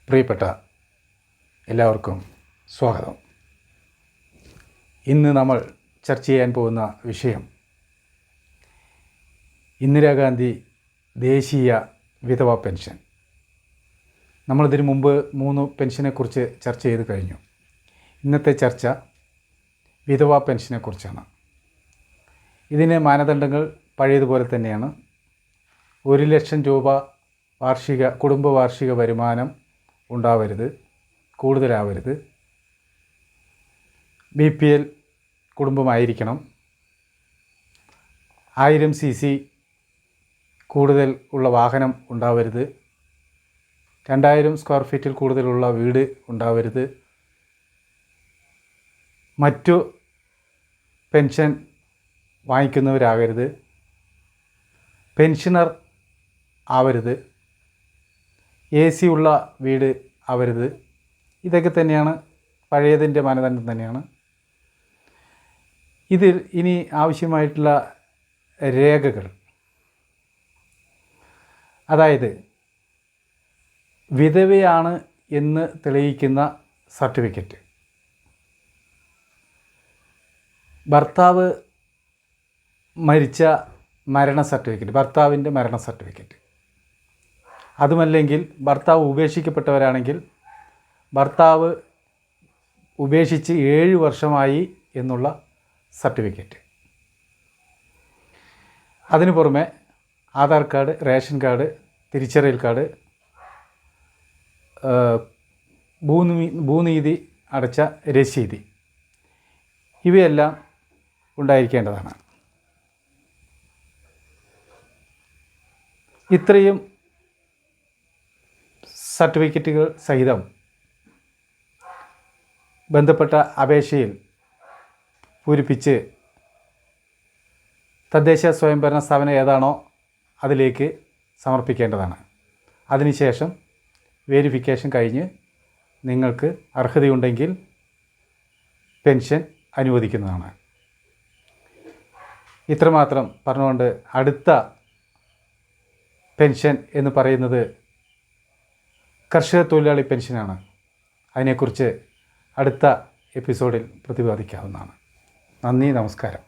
പ്രിയപ്പെട്ട എല്ലാവർക്കും സ്വാഗതം. ഇന്ന് നമ്മൾ ചർച്ച ചെയ്യാൻ പോകുന്ന വിഷയം ഇന്ദിരാഗാന്ധി ദേശീയ വിധവാ പെൻഷൻ. നമ്മളിതിനു മുമ്പ് 3 പെൻഷനെക്കുറിച്ച് ചർച്ച ചെയ്ത് കഴിഞ്ഞു. ഇന്നത്തെ ചർച്ച വിധവാ പെൻഷനെക്കുറിച്ചാണ്. ഇതിന് മാനദണ്ഡങ്ങൾ പഴയതുപോലെ തന്നെയാണ്. 1 ലക്ഷം രൂപ കുടുംബ വാർഷിക വരുമാനം ഉണ്ടാവരുത്, കൂടുതലാവരുത്. BPL കുടുംബമായിരിക്കണം. 1000 cc കൂടുതൽ ഉള്ള വാഹനം ഉണ്ടാവരുത്. 2000 സ്ക്വയർ ഫീറ്റിൽ കൂടുതലുള്ള വീട് ഉണ്ടാവരുത്. മറ്റു പെൻഷൻ വാങ്ങിക്കുന്നവരാകരുത്. പെൻഷനർ ആവരുത്. AC ഉള്ള വീട് ആവരുത്. ഇതൊക്കെ തന്നെയാണ് പഴയതിൻ്റെ മാനദണ്ഡം തന്നെയാണ്. ഇതിൽ ഇനി ആവശ്യമായിട്ടുള്ള രേഖകൾ, അതായത് വിധവയാണ് എന്ന് തെളിയിക്കുന്ന സർട്ടിഫിക്കറ്റ്, ഭർത്താവ് മരിച്ച മരണ സർട്ടിഫിക്കറ്റ്, ഭർത്താവിൻ്റെ മരണ സർട്ടിഫിക്കറ്റ്, അതുമല്ലെങ്കിൽ ഭർത്താവ് ഉപേക്ഷിക്കപ്പെട്ടവരാണെങ്കിൽ ഭർത്താവ് ഉപേക്ഷിച്ച് 7 വർഷമായി എന്നുള്ള സർട്ടിഫിക്കറ്റ്. അതിനു പുറമെ ആധാർ കാർഡ്, റേഷൻ കാർഡ്, തിരിച്ചറിയൽ കാർഡ്, ഭൂനികുതി അടച്ച രസീത്, ഇവയെല്ലാം ഉണ്ടായിരിക്കേണ്ടതാണ്. ഇത്രയും സർട്ടിഫിക്കറ്റുകൾ സഹിതം ബന്ധപ്പെട്ട അപേക്ഷയിൽ പൂരിപ്പിച്ച് തദ്ദേശ സ്വയംഭരണ സ്ഥാപനം ഏതാണോ അതിലേക്ക് സമർപ്പിക്കേണ്ടതാണ്. അതിനുശേഷം വെരിഫിക്കേഷൻ കഴിഞ്ഞ് നിങ്ങൾക്ക് അർഹതയുണ്ടെങ്കിൽ പെൻഷൻ അനുവദിക്കുന്നതാണ്. ഇത്രമാത്രം പറഞ്ഞുകൊണ്ട് അടുത്ത പെൻഷൻ എന്ന് പറയുന്നത് കർഷക തൊഴിലാളി പെൻഷനാണ്. അതിനെക്കുറിച്ച് അടുത്ത എപ്പിസോഡിൽ പ്രതിപാദിക്കാവുന്നതാണ്. നന്ദി, നമസ്കാരം.